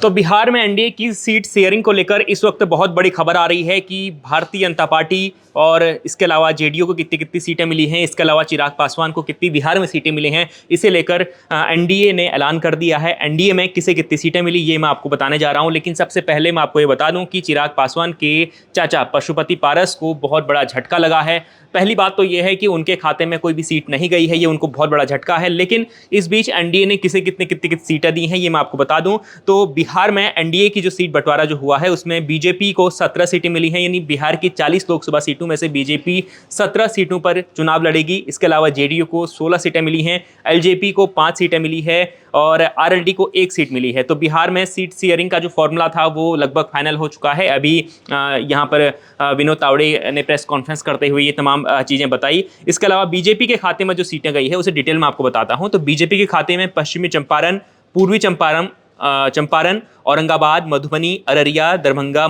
तो बिहार में एनडीए की सीट शेयरिंग को लेकर इस वक्त बहुत बड़ी खबर आ रही है कि भारतीय जनता पार्टी और इसके अलावा जेडीयू को कितनी कितनी सीटें मिली हैं, इसके अलावा चिराग पासवान को कितनी बिहार में सीटें मिली हैं। इसे लेकर एनडीए ने ऐलान कर दिया है एनडीए में किसे कितनी सीटें मिली ये मैं आपको बताने जा रहा हूं। लेकिन सबसे पहले मैं आपको ये बता दूं कि चिराग पासवान के चाचा पशुपति पारस को बहुत बड़ा झटका लगा है। पहली बात तो यह है कि उनके खाते में कोई भी सीट नहीं गई है, ये उनको बहुत बड़ा झटका है। लेकिन इस बीच एनडीए ने किसे कितनी कितनी सीटें दी हैं ये मैं आपको बता दूं। तो बिहार में एनडीए की जो सीट बंटवारा जो हुआ है उसमें बीजेपी को 17 सीटें मिली हैं, यानी बिहार की 40 लोकसभा सीटों में से बीजेपी 17 सीटों पर चुनाव लड़ेगी। इसके अलावा जेडीयू को 16 सीटें मिली हैं, एलजेपी को 5 सीटें मिली है और आरएलडी को 1 सीट मिली है। तो बिहार में सीट शेयरिंग का जो फॉर्मूला था वो लगभग फाइनल हो चुका है। अभी यहाँ पर विनोद तावड़े ने प्रेस कॉन्फ्रेंस करते हुए ये तमाम चीज़ें बताई। इसके अलावा बीजेपी के खाते में जो सीटें गई है उसे डिटेल में आपको बताता हूँ। तो बीजेपी के खाते में पश्चिमी चंपारण, पूर्वी चंपारण, औरंगाबाद, मधुबनी, अररिया, दरभंगा,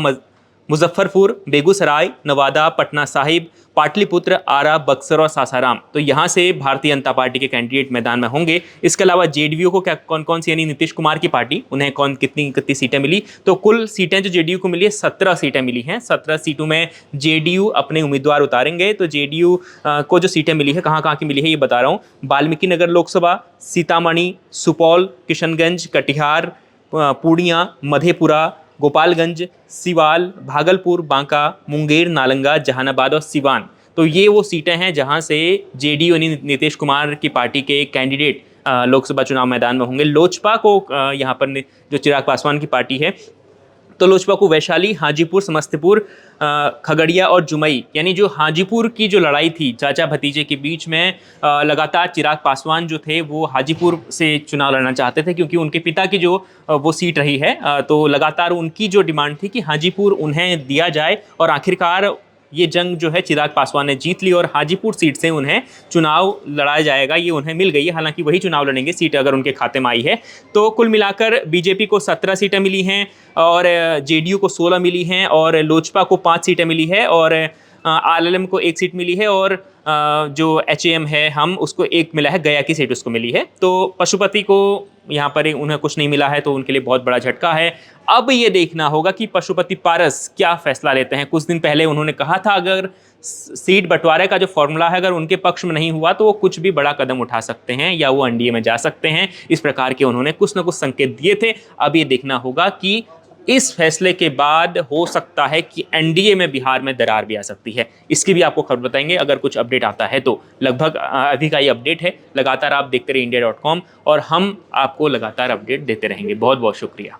मुजफ्फरपुर, बेगूसराय, नवादा, पटना साहिब, पाटलिपुत्र, आरा, बक्सर और सासाराम। तो यहाँ से भारतीय जनता पार्टी के कैंडिडेट मैदान में होंगे। इसके अलावा जेडीयू को क्या कौन कौन सी, यानी नीतीश कुमार की पार्टी, उन्हें कितनी कितनी सीटें मिली। तो कुल सीटें जो जेडीयू को मिली है 17 सीटें मिली हैं। 17 सीटों में जेडीयू अपने उम्मीदवार उतारेंगे। तो जेडीयू को जो सीटें मिली है कहाँ कहाँ की मिली है ये बता रहा हूँ। वाल्मीकि नगर लोकसभा, सीतामढ़ी, सुपौल, किशनगंज, कटिहार, पूर्णिया, मधेपुरा, गोपालगंज, सिवाल, भागलपुर, बांका, मुंगेर, नालंदा, जहानाबाद और सिवान। तो ये वो सीटें हैं जहां से जेडीयू यानी नीतीश कुमार की पार्टी के कैंडिडेट लोकसभा चुनाव मैदान में होंगे। लोजपा को यहाँ पर जो चिराग पासवान की पार्टी है, तो लोजपा को वैशाली, हाजीपुर, समस्तीपुर, खगड़िया और जुमई, यानी जो हाजीपुर की जो लड़ाई थी चाचा भतीजे के बीच में, लगातार चिराग पासवान जो थे वो हाजीपुर से चुनाव लड़ना चाहते थे क्योंकि उनके पिता की जो वो सीट रही है। तो लगातार उनकी जो डिमांड थी कि हाजीपुर उन्हें दिया जाए और आखिरकार ये जंग जो है चिराग पासवान ने जीत ली और हाजीपुर सीट से उन्हें चुनाव लड़ाया जाएगा, ये उन्हें मिल गई है। हालांकि वही चुनाव लड़ेंगे सीट अगर उनके खाते में आई है। तो कुल मिलाकर बीजेपी को 17 सीटें मिली हैं और जेडीयू को 16 मिली हैं और लोजपा को 5 सीटें मिली है और आरएलएम को 1 सीट मिली है और जो एचएएम है हम उसको 1 मिला है, गया की सीट उसको मिली है। तो पशुपति को यहाँ पर उन्हें कुछ नहीं मिला है, तो उनके लिए बहुत बड़ा झटका है। अब ये देखना होगा कि पशुपति पारस क्या फैसला लेते हैं। कुछ दिन पहले उन्होंने कहा था अगर सीट बंटवारे का जो फॉर्मूला है अगर उनके पक्ष में नहीं हुआ तो वो कुछ भी बड़ा कदम उठा सकते हैं या वो एनडीए में जा सकते हैं। इस प्रकार के उन्होंने कुछ ना कुछ संकेत दिए थे। अब ये देखना होगा कि इस फैसले के बाद हो सकता है कि एनडीए में बिहार में दरार भी आ सकती है। इसकी भी आपको खबर बताएंगे अगर कुछ अपडेट आता है तो। लगभग अभी का ये अपडेट है। लगातार आप देखते रहिए India.com और हम आपको लगातार अपडेट देते रहेंगे। बहुत बहुत शुक्रिया।